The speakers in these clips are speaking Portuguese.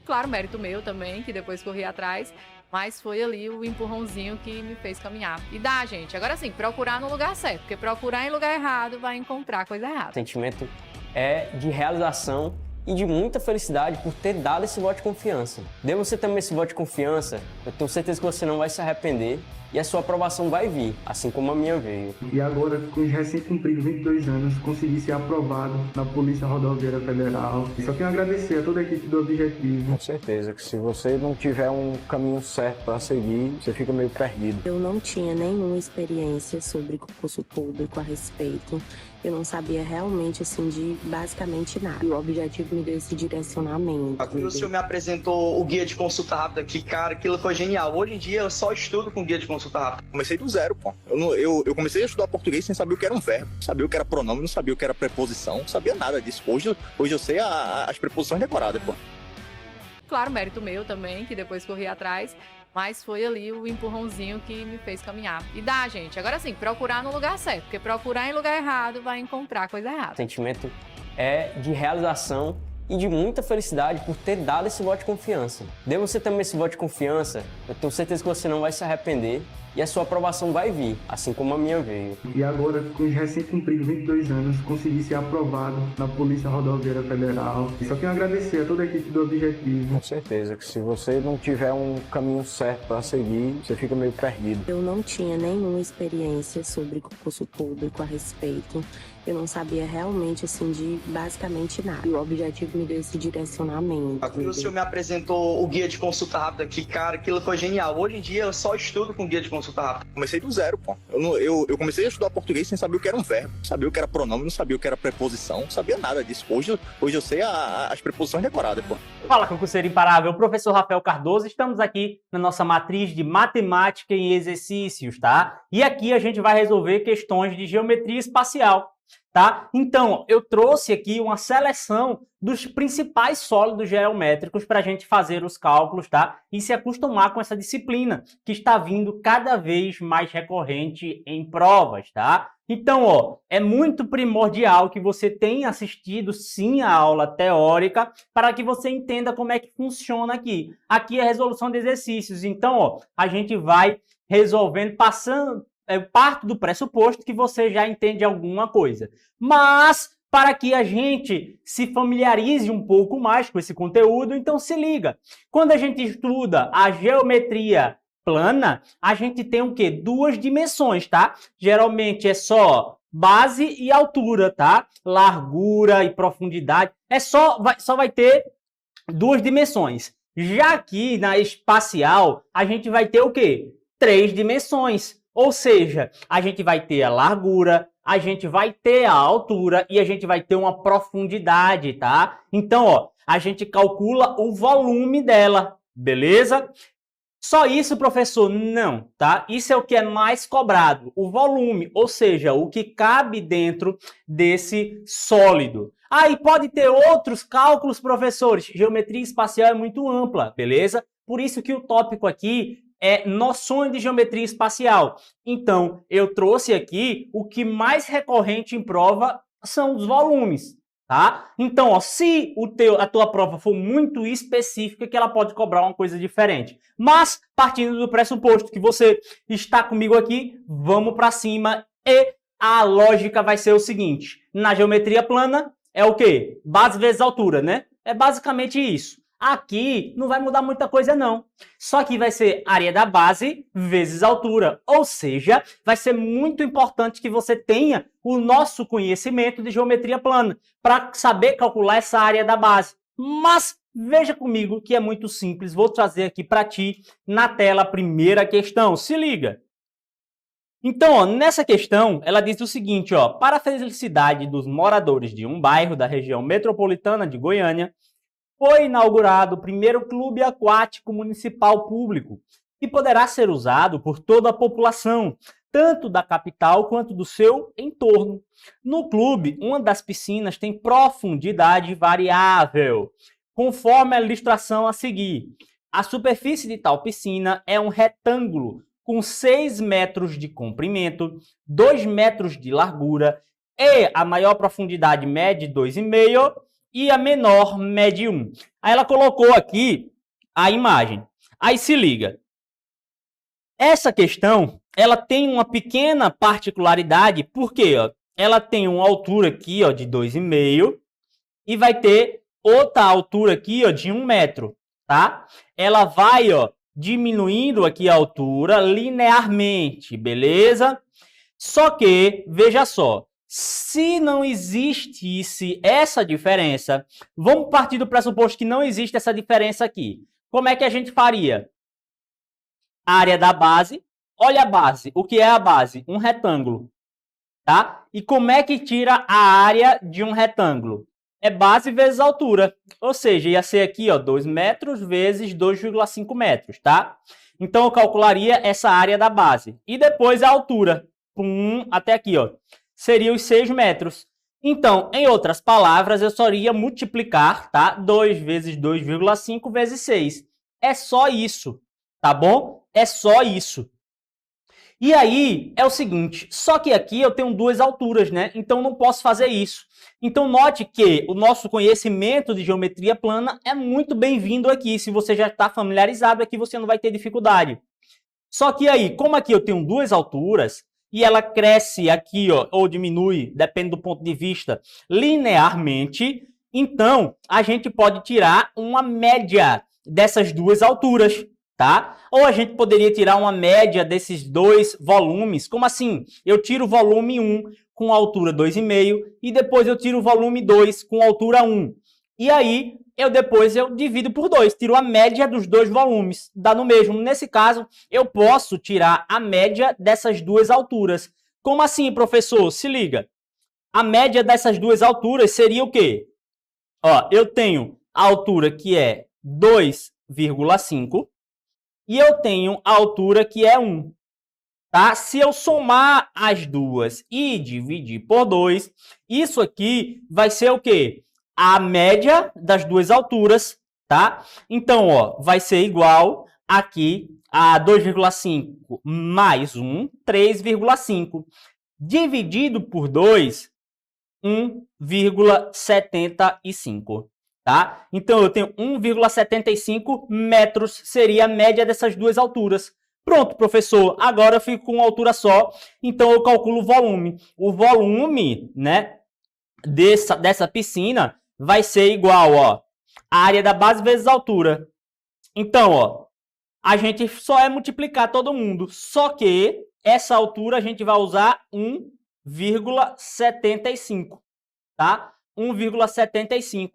Claro, mérito meu também, que depois corri atrás, mas foi ali o empurrãozinho que me fez caminhar. E dá, gente. Agora sim, procurar no lugar certo, porque procurar em lugar errado vai encontrar coisa O errada. sentimento é de realização e de muita felicidade por ter dado esse voto de confiança. Dê você também esse voto de confiança, eu tenho certeza que você não vai se arrepender e a sua aprovação vai vir, assim como a minha veio. E agora, com os recém-cumpridos 22 anos, consegui ser aprovado na Polícia Rodoviária Federal. Só tenho a agradecer a toda a equipe do Objetivo. Com certeza que se você não tiver um caminho certo para seguir, você fica meio perdido. Eu não tinha nenhuma experiência sobre concurso público a respeito. Eu não sabia realmente, assim, de basicamente nada. E o Objetivo me deu esse direcionamento. O senhor me apresentou o guia de consulta rápida, que, cara, aquilo foi genial. Hoje em dia eu só estudo com guia de consulta rápida. Comecei do zero, pô. Eu comecei a estudar português sem saber o que era um verbo, sabia o que era pronome, não sabia o que era preposição, não sabia nada disso. Hoje eu sei as preposições decoradas, pô. Claro, mérito meu também, que depois corri atrás, mas foi ali o empurrãozinho que me fez caminhar. E dá, gente. Agora sim, procurar no lugar certo, porque procurar em lugar errado vai encontrar coisa errada. O sentimento é de realização e de muita felicidade por ter dado esse voto de confiança. Dê você também esse voto de confiança, eu tenho certeza que você não vai se arrepender e a sua aprovação vai vir, assim como a minha veio. E agora, com os recém-cumpridos 22 anos, consegui ser aprovado na Polícia Rodoviária Federal. Só tenho a agradecer a toda a equipe do Objetivo. Com certeza que se você não tiver um caminho certo para seguir, você fica meio perdido. Eu não tinha nenhuma experiência sobre concurso público a respeito. Eu não sabia realmente, assim, de basicamente nada. E o Objetivo me deu esse direcionamento. O senhor me apresentou o guia de consulta rápida, que, cara, aquilo foi genial. Hoje em dia eu só estudo com guia de consulta rápida. Comecei do zero, pô. Eu comecei a estudar português sem saber o que era um verbo, não sabia o que era pronome, não sabia o que era preposição, não sabia nada disso. Hoje eu sei as preposições decoradas, pô. Fala, concurseiro imparável, professor Rafael Cardoso. Estamos aqui na nossa matriz de matemática e exercícios, tá? E aqui a gente vai resolver questões de geometria espacial, tá? Então, eu trouxe aqui uma seleção dos principais sólidos geométricos para a gente fazer os cálculos, tá? E se acostumar com essa disciplina que está vindo cada vez mais recorrente em provas, tá? Então, ó, é muito primordial que você tenha assistido sim a aula teórica para que você entenda como é que funciona aqui. Aqui é a resolução de exercícios. Então, ó, a gente vai resolvendo, passando, parto do pressuposto que você já entende alguma coisa. Mas, para que a gente se familiarize um pouco mais com esse conteúdo, então se liga. Quando a gente estuda a geometria plana, a gente tem o quê? Duas dimensões, tá? Geralmente é só base e altura, tá? Largura e profundidade. Só vai ter duas dimensões. Já aqui na espacial, a gente vai ter o quê? Três dimensões. Ou seja, a gente vai ter a largura, a gente vai ter a altura e a gente vai ter uma profundidade, tá? Então, ó, a gente calcula o volume dela, beleza? Só isso, professor? Não, tá? Isso é o que é mais cobrado, o volume, ou seja, o que cabe dentro desse sólido. Aí pode ter outros cálculos, professores. Geometria espacial é muito ampla, beleza? Por isso que o tópico aqui é noções de geometria espacial. Então, eu trouxe aqui o que mais recorrente em prova são os volumes, tá? Então, ó, se a tua prova for muito específica, que ela pode cobrar uma coisa diferente. Mas, partindo do pressuposto que você está comigo aqui, vamos para cima e a lógica vai ser o seguinte. Na geometria plana, é o quê? Base vezes altura, né? É basicamente isso. Aqui não vai mudar muita coisa não, só que vai ser área da base vezes altura, ou seja, vai ser muito importante que você tenha o nosso conhecimento de geometria plana para saber calcular essa área da base. Mas veja comigo que é muito simples, vou trazer aqui para ti na tela a primeira questão, se liga. Então, ó, nessa questão, ela diz o seguinte, ó, para a felicidade dos moradores de um bairro da região metropolitana de Goiânia, foi inaugurado o primeiro clube aquático municipal público e poderá ser usado por toda a população, tanto da capital quanto do seu entorno. No clube, uma das piscinas tem profundidade variável, conforme a ilustração a seguir. A superfície de tal piscina é um retângulo com 6 metros de comprimento, 2 metros de largura e a maior profundidade mede 2,5 metros e a menor mede 1. Aí ela colocou aqui a imagem. Aí se liga. Essa questão, ela tem uma pequena particularidade, porque ó, ela tem uma altura aqui ó, de 2,5 e vai ter outra altura aqui ó, de 1 metro, tá? Ela vai ó, diminuindo aqui a altura linearmente, beleza? Só que, veja só, se não existisse essa diferença, vamos partir do pressuposto que não existe essa diferença aqui. Como é que a gente faria? Área da base. Olha a base. O que é a base? Um retângulo. Tá? E como é que tira a área de um retângulo? É base vezes altura. Ou seja, ia ser aqui, ó, 2 metros vezes 2,5 metros, tá? Então, eu calcularia essa área da base. E depois a altura. Até aqui, ó. Seria os 6 metros. Então, em outras palavras, eu só iria multiplicar, tá? 2 vezes 2,5 vezes 6. É só isso, tá bom? É só isso. E aí, é o seguinte, só que aqui eu tenho 2 alturas, né? Então, não posso fazer isso. Então, note que o nosso conhecimento de geometria plana é muito bem-vindo aqui. Se você já está familiarizado, aqui você não vai ter dificuldade. Só que aí, como aqui eu tenho 2 alturas, e ela cresce aqui, ó, ou diminui, depende do ponto de vista, linearmente, então, a gente pode tirar uma média dessas 2 alturas. Tá? Ou a gente poderia tirar uma média desses 2 volumes. Como assim? Eu tiro o volume 1 com altura 2,5 e depois eu tiro o volume 2 com altura 1. E aí, depois eu divido por 2, tiro a média dos 2 volumes. Dá no mesmo. Nesse caso, eu posso tirar a média dessas 2 alturas. Como assim, professor? Se liga. A média dessas 2 alturas seria o quê? Ó, eu tenho a altura que é 2,5 e eu tenho a altura que é 1. Tá? Se eu somar as duas e dividir por 2, isso aqui vai ser o quê? A média das 2 alturas, tá? Então, ó, vai ser igual aqui a 2,5 mais 1, 3,5. Dividido por 2, 1,75. Tá? Então, eu tenho 1,75 metros, seria a média dessas 2 alturas. Pronto, professor, agora eu fico com uma altura só, então eu calculo o volume. O volume, né, dessa piscina vai ser igual, ó, a área da base vezes a altura. Então, ó, a gente só é multiplicar todo mundo, só que essa altura a gente vai usar 1,75, tá? 1,75.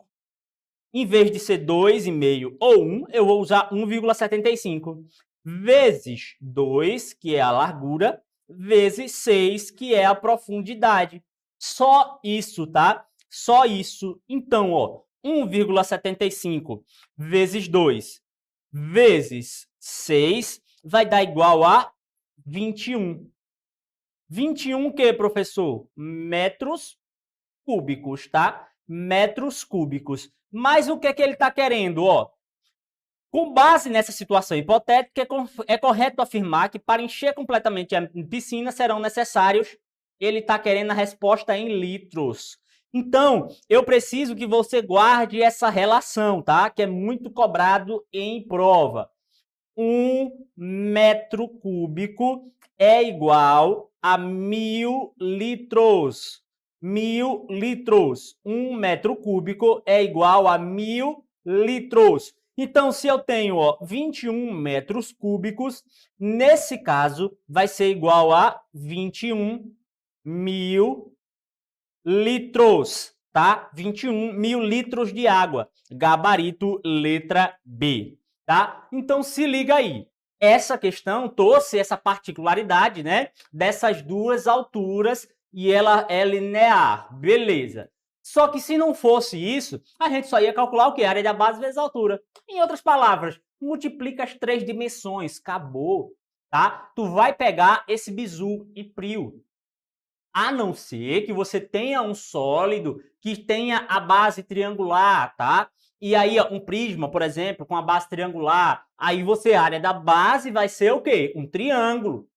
Em vez de ser 2,5 ou 1, eu vou usar 1,75 vezes 2, que é a largura, vezes 6, que é a profundidade. Só isso, tá? Só isso. Então, ó, 1,75 vezes 2 vezes 6 vai dar igual a 21. 21 o quê, professor? Metros cúbicos, tá? Metros cúbicos. Mas o que é que ele está querendo? Ó, com base nessa situação hipotética, é correto afirmar que para encher completamente a piscina serão necessários, ele está querendo a resposta em litros. Então, eu preciso que você guarde essa relação, tá? Que é muito cobrado em prova. 1 metro cúbico é igual a 1.000 litros. 1.000 litros. 1 metro cúbico é igual a 1.000 litros. Então, se eu tenho ó, 21 metros cúbicos, nesse caso, vai ser igual a 21.000 litros, tá? 21.000 litros de água. Gabarito letra B, tá? Então, se liga aí. Essa questão trouxe essa particularidade, né? Dessas 2 alturas e ela é linear, beleza. Só que se não fosse isso, a gente só ia calcular o quê? A área da base vezes a altura. Em outras palavras, multiplica as 3 dimensões, acabou, tá? Tu vai pegar esse bizu e prio. A não ser que você tenha um sólido que tenha a base triangular, tá? E aí, ó, um prisma, por exemplo, com a base triangular, aí a área da base vai ser o quê? Um triângulo,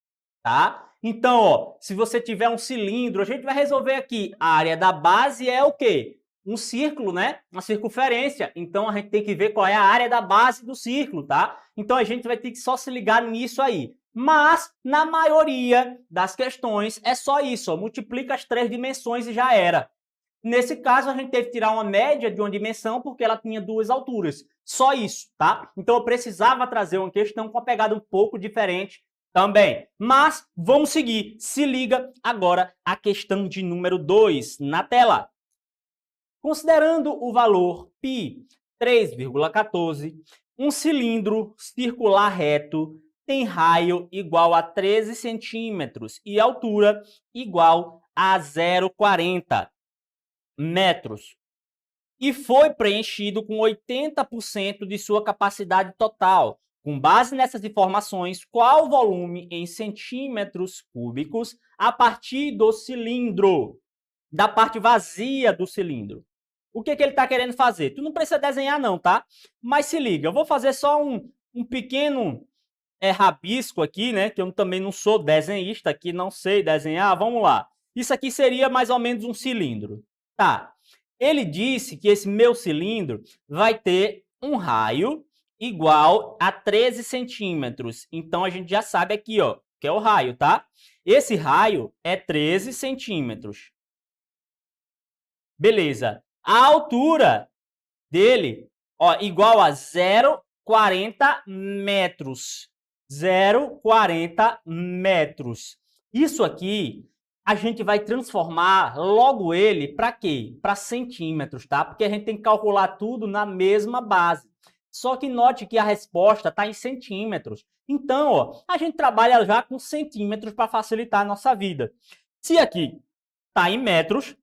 tá? Então, ó, se você tiver um cilindro, a gente vai resolver aqui. A área da base é o quê? um círculo, né? Uma circunferência. Então, a gente tem que ver qual é a área da base do círculo, tá? Então, a gente vai ter que só se ligar nisso aí. Mas, na maioria das questões, é só isso, ó. Multiplica as 3 dimensões e já era. Nesse caso, a gente teve que tirar uma média de uma dimensão porque ela tinha 2 alturas. Só isso, tá? Então, eu precisava trazer uma questão com uma pegada um pouco diferente também. Mas, vamos seguir. Se liga agora a questão de número 2 na tela. Considerando o valor π 3,14, um cilindro circular reto tem raio igual a 13 centímetros e altura igual a 0,40 metros. E foi preenchido com 80% de sua capacidade total. Com base nessas informações, qual o volume em centímetros cúbicos a partir do cilindro? Da parte vazia do cilindro. O que ele está querendo fazer? Tu não precisa desenhar não, tá? Mas se liga, eu vou fazer só um pequeno rabisco aqui, né? Que eu também não sou desenhista aqui, não sei desenhar. Vamos lá. Isso aqui seria mais ou menos um cilindro. Tá. Ele disse que esse meu cilindro vai ter um raio igual a 13 centímetros. Então, a gente já sabe aqui, ó, que é o raio, tá? Esse raio é 13 centímetros. Beleza. A altura dele, ó, igual a 0,40 metros. 0,40 metros. Isso aqui, a gente vai transformar logo ele para quê? Para centímetros, tá? Porque a gente tem que calcular tudo na mesma base. Só que note que a resposta está em centímetros. Então, ó, a gente trabalha já com centímetros para facilitar a nossa vida. Se aqui está em metros,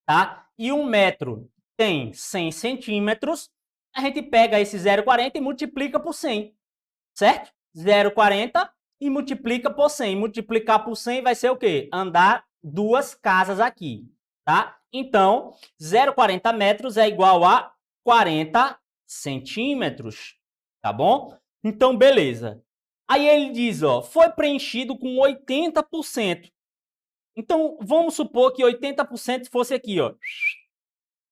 tá? E 1 metro tem 100 centímetros, a gente pega esse 0,40 e multiplica por 100, certo? 0,40 e multiplica por 100. Multiplicar por 100 vai ser o quê? Andar 2 casas aqui, tá? Então, 0,40 metros é igual a 40 centímetros, tá bom? Então, beleza. Aí ele diz, ó, foi preenchido com 80%. Então, vamos supor que 80% fosse aqui, ó.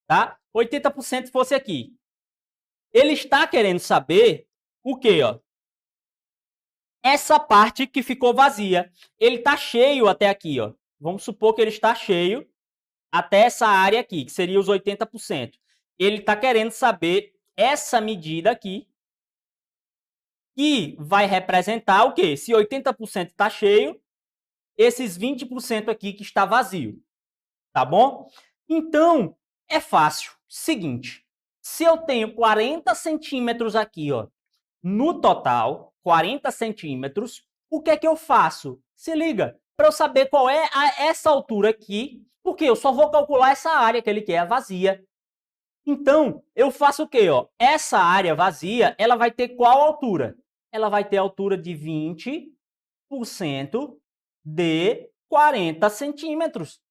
Tá? 80% fosse aqui. Ele está querendo saber o quê, ó? Essa parte que ficou vazia. Ele está cheio até aqui, ó. Vamos supor que ele está cheio até essa área aqui, que seria os 80%. Ele está querendo saber essa medida aqui, que vai representar o quê? Se 80% está cheio, esses 20% aqui que está vazio, tá bom? Então, é fácil. Seguinte, se eu tenho 40 centímetros aqui, ó, no total, 40 centímetros, o que é que eu faço? Se liga, para eu saber qual é essa altura aqui, porque eu só vou calcular essa área que ele quer, a vazia. Então, eu faço o quê? Ó? Essa área vazia, ela vai ter qual altura? Ela vai ter a altura de 20% de 40 centímetros,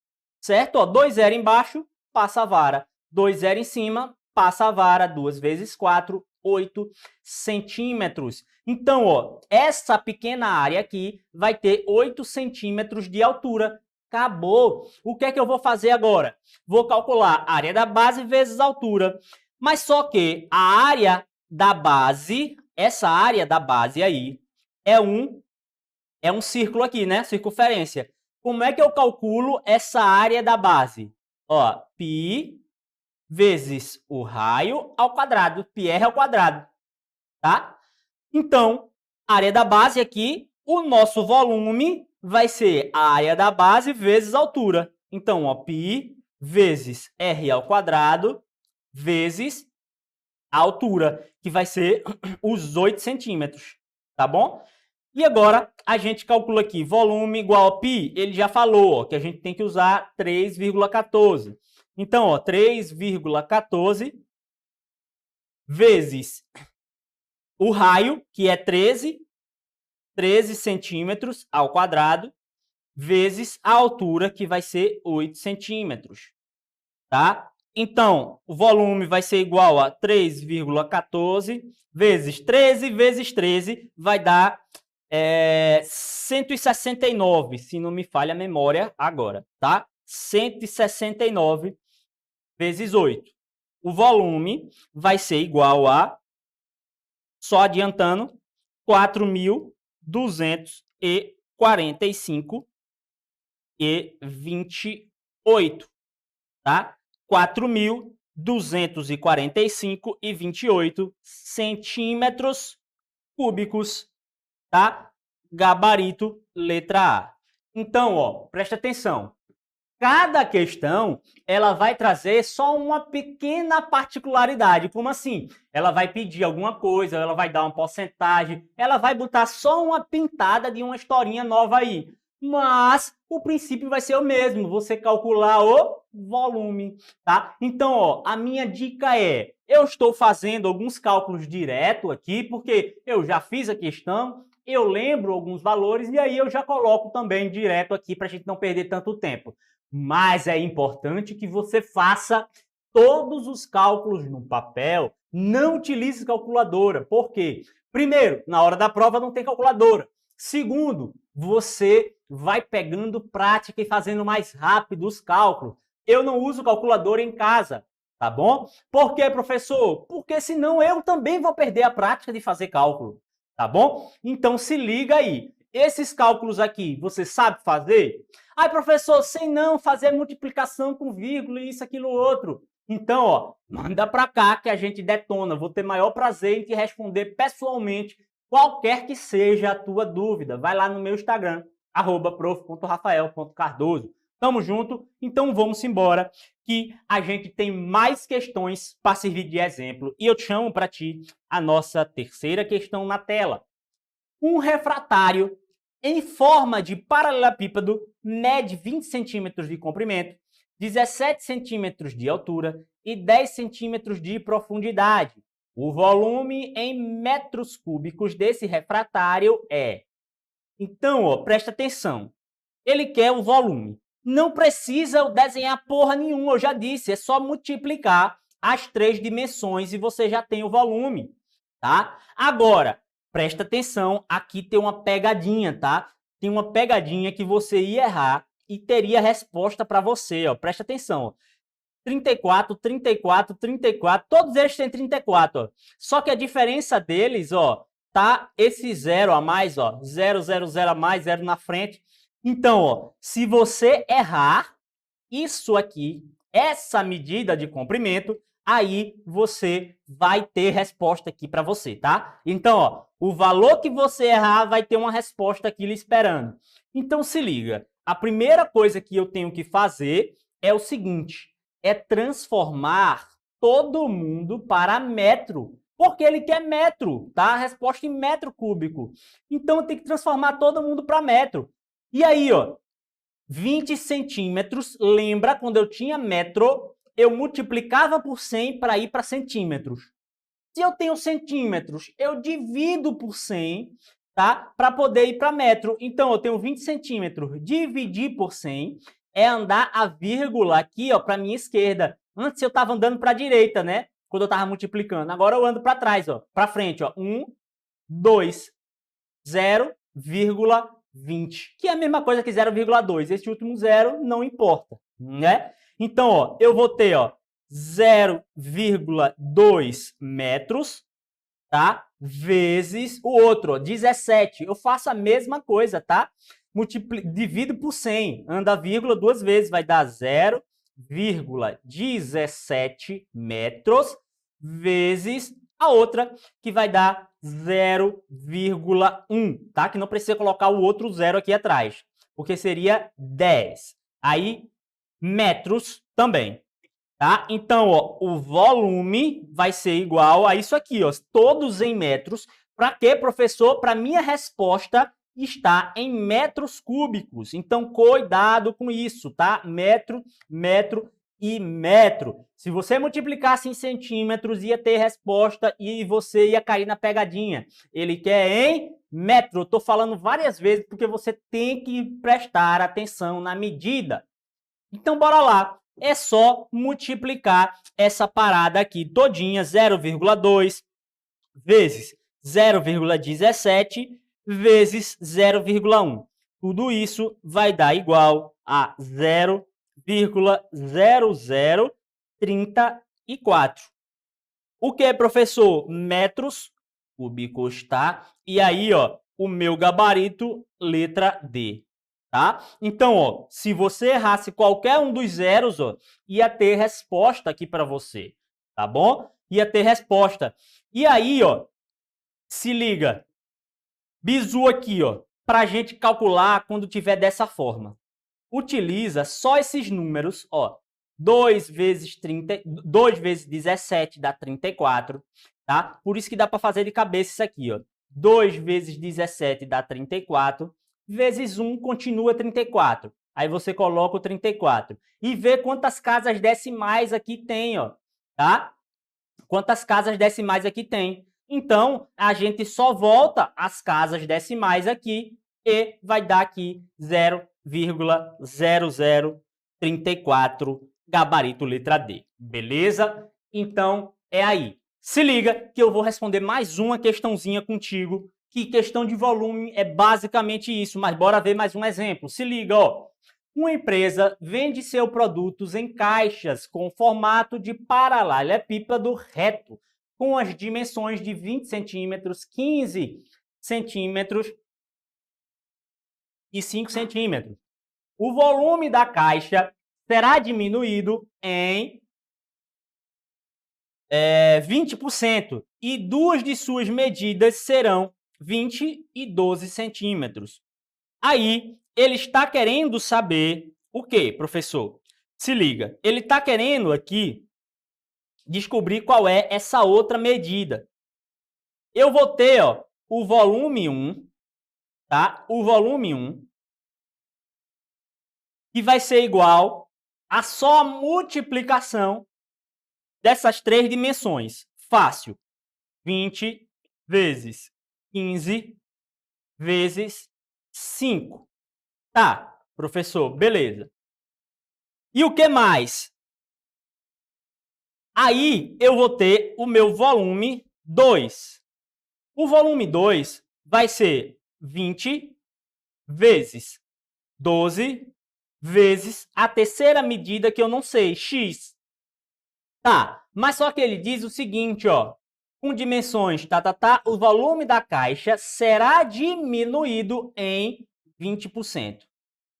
certo? Ó, 2 zero embaixo, passa a vara. 2 zero em cima, passa a vara. 2 vezes 4, 8 centímetros. Então, ó, essa pequena área aqui vai ter 8 centímetros de altura. Acabou. O que é que eu vou fazer agora? Vou calcular a área da base vezes a altura. Mas só que a área da base, essa área da base aí, é um círculo aqui, né? Circunferência. Como é que eu calculo essa área da base? Ó, π vezes o raio ao quadrado, πr ao quadrado, tá? Então, a área da base aqui, o nosso volume vai ser a área da base vezes a altura. Então, ó, π vezes r ao quadrado vezes a altura, que vai ser os 8 centímetros, tá bom? E agora, a gente calcula aqui, volume igual a π, ele já falou, ó, que a gente tem que usar 3,14. Então, ó, 3,14 vezes o raio, que é 13 centímetros ao quadrado, vezes a altura, que vai ser 8 centímetros, tá? Então, o volume vai ser igual a 3,14 vezes 13, vai dar 169, se não me falha a memória agora, tá? 169 vezes 8. O volume vai ser igual a, só adiantando, 4.245,28, tá? 4.245,28 centímetros cúbicos, tá? Gabarito, letra A. Então, ó, presta atenção. Cada questão, ela vai trazer só uma pequena particularidade. Como assim? Ela vai pedir alguma coisa, ela vai dar uma porcentagem, ela vai botar só uma pintada de uma historinha nova aí. Mas o princípio vai ser o mesmo, você calcular o volume, tá? Então, ó, a minha dica é, eu estou fazendo alguns cálculos direto aqui, porque eu já fiz a questão, eu lembro alguns valores e aí eu já coloco também direto aqui para a gente não perder tanto tempo. Mas é importante que você faça todos os cálculos no papel, não utilize calculadora. Por quê? Primeiro, na hora da prova não tem calculadora. Segundo, você vai pegando prática e fazendo mais rápido os cálculos. Eu não uso calculadora em casa, tá bom? Por quê, professor? Porque senão eu também vou perder a prática de fazer cálculo, tá bom? Então se liga aí. Esses cálculos aqui, você sabe fazer? Ai, professor, sei não fazer multiplicação com vírgula, isso, aquilo, outro. Então, ó, manda pra cá que a gente detona. Vou ter maior prazer em te responder pessoalmente qualquer que seja a tua dúvida. Vai lá no meu Instagram, @prof.rafael.cardoso. Tamo junto? Então vamos embora, que a gente tem mais questões para servir de exemplo. E eu te chamo para ti a nossa terceira questão na tela. Um refratário em forma de paralelepípedo mede 20 centímetros de comprimento, 17 centímetros de altura e 10 centímetros de profundidade. O volume em metros cúbicos desse refratário é... Então, ó, presta atenção. Ele quer o volume. Não precisa desenhar porra nenhuma, eu já disse. É só multiplicar as 3 dimensões e você já tem o volume, tá? Agora, presta atenção, aqui tem uma pegadinha, tá? Tem uma pegadinha que você ia errar e teria resposta para você, ó. Presta atenção, ó. 34, 34, 34, todos eles têm 34, ó. Só que a diferença deles, ó, tá esse 0 a mais, ó. 0, 0, 0 a mais, 0 na frente. Então, ó, se você errar isso aqui, essa medida de comprimento, aí você vai ter resposta aqui para você, tá? Então, ó, o valor que você errar vai ter uma resposta aqui lhe esperando. Então, se liga. A primeira coisa que eu tenho que fazer é o seguinte, é transformar todo mundo para metro, porque ele quer metro, tá? A resposta em metro cúbico. Então, eu tenho que transformar todo mundo para metro. E aí, ó, 20 centímetros, lembra quando eu tinha metro, eu multiplicava por 100 para ir para centímetros. Se eu tenho centímetros, eu divido por 100, tá? Para poder ir para metro. Então, eu tenho 20 centímetros. Dividir por 100 é andar a vírgula aqui, ó, para minha esquerda. Antes eu estava andando para a direita, né? Quando eu estava multiplicando. Agora eu ando para trás, ó, para frente, ó. 1, 2, 0,20. Que é a mesma coisa que 0,2. Esse último zero não importa, né? Então, ó, eu vou ter, ó, 0,2 metros, tá? Vezes o outro, ó, 17. Eu faço a mesma coisa, tá? Divido por 100, anda a vírgula 2 vezes, vai dar 0,17 metros vezes a outra, que vai dar 0,1, tá? Que não precisa colocar o outro zero aqui atrás, porque seria 10. Aí, metros também. Tá? Então, ó, o volume vai ser igual a isso aqui, ó, todos em metros. Para quê, professor? Para minha resposta está em metros cúbicos. Então, cuidado com isso, tá? Metro, metro e metro. Se você multiplicasse em centímetros, ia ter resposta e você ia cair na pegadinha. Ele quer em metro. Eu tô falando várias vezes porque você tem que prestar atenção na medida. Então, bora lá. É só multiplicar essa parada aqui todinha, 0,2 vezes 0,17 vezes 0,1. Tudo isso vai dar igual a 0,00 34. O que é, professor? Metros cúbicos, tá? E aí, ó, o meu gabarito, letra D, tá? Então, ó, se você errasse qualquer um dos zeros, ó, ia ter resposta aqui para você, tá bom? Ia ter resposta. E aí, ó, se liga, bizu aqui, ó, pra gente calcular quando tiver dessa forma. Utiliza só esses números, ó, 2 vezes 17 dá 34, tá? Por isso que dá para fazer de cabeça isso aqui, ó. 2 vezes 17 dá 34, vezes 1 continua 34. Aí você coloca o 34 e vê quantas casas decimais aqui tem, ó, tá? Quantas casas decimais aqui tem. Então, a gente só volta as casas decimais aqui e vai dar aqui 0,0034, gabarito letra D. Beleza? Então, é aí. Se liga que eu vou responder mais uma questãozinha contigo, que questão de volume é basicamente isso, mas bora ver mais um exemplo. Se liga, ó. Uma empresa vende seus produtos em caixas com formato de paralelepípedo reto, com as dimensões de 20 centímetros, 15 centímetros e 5 centímetros. O volume da caixa será diminuído em 20% e duas de suas medidas serão 20 e 12 centímetros. Aí, ele está querendo saber o quê, professor? Se liga, ele está querendo aqui descobrir qual é essa outra medida. Eu vou ter, ó, o volume 1, tá? O volume 1, que vai ser igual a só a multiplicação dessas três dimensões. Fácil. 20 vezes 15 vezes 5. Tá, professor, beleza. E o que mais? Aí eu vou ter o meu volume 2. O volume 2 vai ser 20 vezes 12 vezes a terceira medida que eu não sei, x. Tá, mas só que ele diz o seguinte, ó. Com dimensões, o volume da caixa será diminuído em 20%.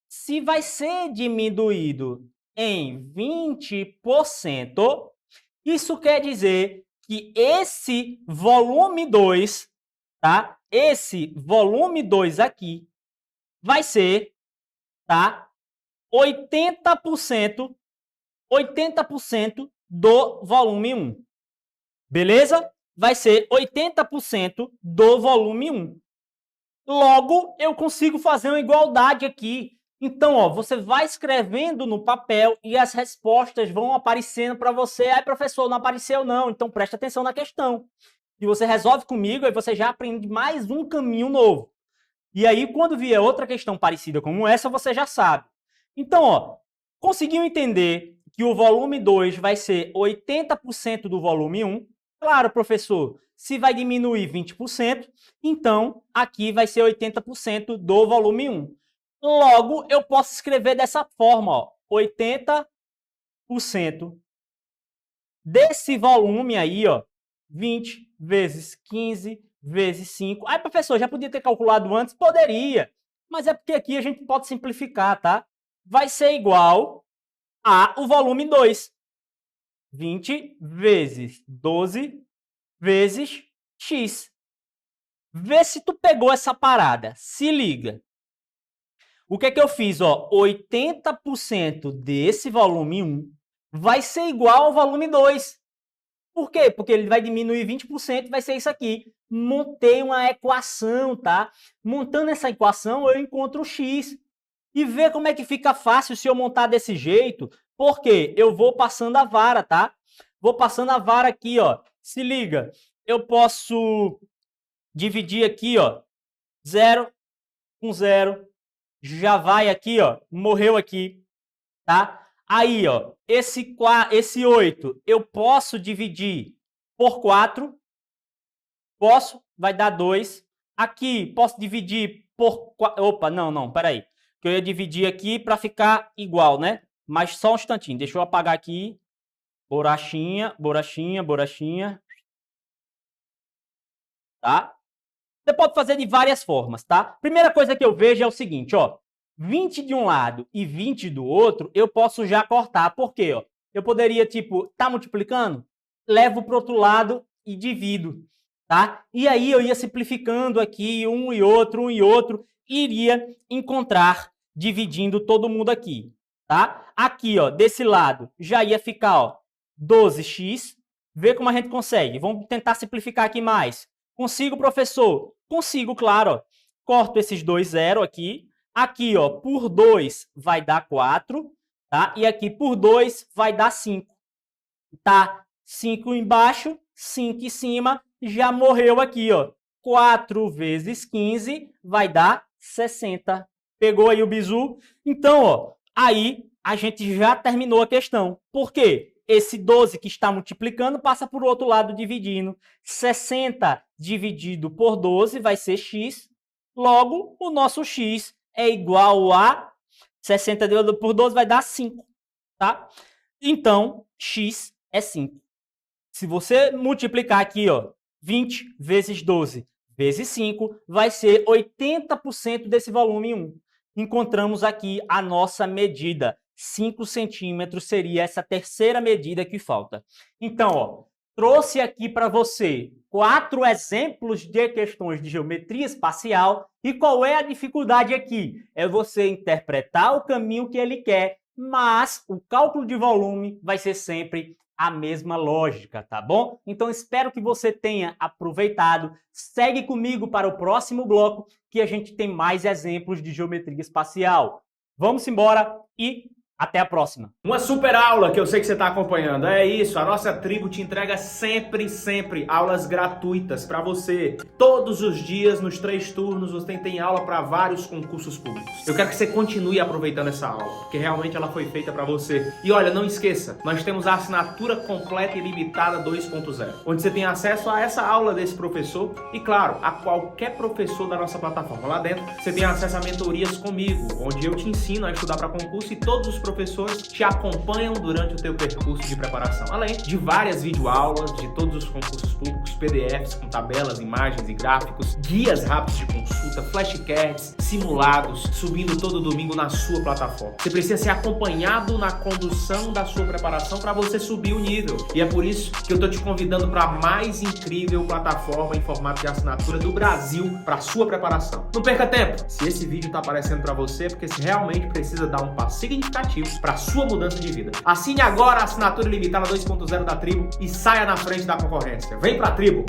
Se vai ser diminuído em 20%, isso quer dizer que esse volume 2, tá? Esse volume 2 aqui vai ser, tá? 80% do volume 1. Beleza? Vai ser 80% do volume 1. Logo, eu consigo fazer uma igualdade aqui. Então, ó, você vai escrevendo no papel e as respostas vão aparecendo para você. Aí, professor, não apareceu não. Então, presta atenção na questão. E você resolve comigo e você já aprende mais um caminho novo. E aí, quando vier outra questão parecida como essa, você já sabe. Então, ó, conseguiu entender que o volume 2 vai ser 80% do volume 1. Claro, professor, se vai diminuir 20%, então aqui vai ser 80% do volume 1. Logo, eu posso escrever dessa forma, ó, 80% desse volume aí, ó, 20 vezes 15 vezes 5. Aí, professor, já podia ter calculado antes? Poderia, mas é porque aqui a gente pode simplificar, tá? Vai ser igual a o volume 2. 20 vezes 12 vezes x. Vê se tu pegou essa parada. Se liga. O que é que eu fiz? Ó, 80% desse volume 1 vai ser igual ao volume 2. Por quê? Porque ele vai diminuir 20% e vai ser isso aqui. Montei uma equação, tá? Montando essa equação, eu encontro o x. E vê como é que fica fácil se eu montar desse jeito. Porque eu vou passando a vara, tá? Vou passando a vara aqui, ó. Se liga. Eu posso dividir aqui, ó. 0 com 0. Já vai aqui, ó. Morreu aqui, tá? Aí, ó. Esse 8 eu posso dividir por 4. Posso. Vai dar 2. Aqui, posso dividir por... Opa, não, peraí. Que eu ia dividir aqui para ficar igual, né? Mas só um instantinho, deixa eu apagar aqui. borrachinha, borrachinha, borrachinha. Tá? Você pode fazer de várias formas, tá? Primeira coisa que eu vejo é o seguinte, ó. 20 de um lado e 20 do outro, eu posso já cortar. Por quê? Ó? Eu poderia, tipo, tá multiplicando? Levo para o outro lado e divido, tá? E aí eu ia simplificando aqui um e outro, iria encontrar dividindo todo mundo aqui, tá? Aqui, ó, desse lado, já ia ficar, ó, 12x. Vê como a gente consegue. Vamos tentar simplificar aqui mais. Consigo, professor? Consigo, claro, ó. Corto esses dois zeros aqui. Aqui, ó, por 2 vai dar 4, tá? E aqui por 2 vai dar 5. Tá? 5 embaixo, 5 em cima, já morreu aqui, ó. 4 vezes 15 vai dar 60. Pegou aí o bizu? Então, ó, aí a gente já terminou a questão. Por quê? Esse 12 que está multiplicando passa por outro lado dividindo. 60 dividido por 12 vai ser x. Logo, o nosso x é igual a 60 dividido por 12 vai dar 5, tá? Então, x é 5. Se você multiplicar aqui, ó, 20 vezes 12 vezes 5, vai ser 80% desse volume 1. Encontramos aqui a nossa medida. 5 centímetros seria essa terceira medida que falta. Então, ó, trouxe aqui para você 4 exemplos de questões de geometria espacial. E qual é a dificuldade aqui? É você interpretar o caminho que ele quer, mas o cálculo de volume vai ser sempre a mesma lógica, tá bom? Então espero que você tenha aproveitado. Segue comigo para o próximo bloco, que a gente tem mais exemplos de geometria espacial. Vamos embora e até a próxima. Uma super aula que eu sei que você está acompanhando. É isso, a nossa tribo te entrega sempre aulas gratuitas para você. Todos os dias, nos 3 turnos, você tem aula para vários concursos públicos. Eu quero que você continue aproveitando essa aula, porque realmente ela foi feita para você. E olha, não esqueça, nós temos a assinatura completa e limitada 2.0, onde você tem acesso a essa aula desse professor e, claro, a qualquer professor da nossa plataforma. Lá dentro, você tem acesso a mentorias comigo, onde eu te ensino a estudar para concurso e todos os professores te acompanham durante o teu percurso de preparação, além de várias videoaulas de todos os concursos públicos, PDFs com tabelas, imagens e gráficos, guias rápidos de consulta, flashcards, simulados, subindo todo domingo na sua plataforma. Você precisa ser acompanhado na condução da sua preparação para você subir o nível. E é por isso que eu estou te convidando para a mais incrível plataforma em formato de assinatura do Brasil para a sua preparação. Não perca tempo! Se esse vídeo está aparecendo para você, é porque você realmente precisa dar um passo significativo para sua mudança de vida. Assine agora a assinatura ilimitada 2.0 da Tribo e saia na frente da concorrência. Vem pra Tribo!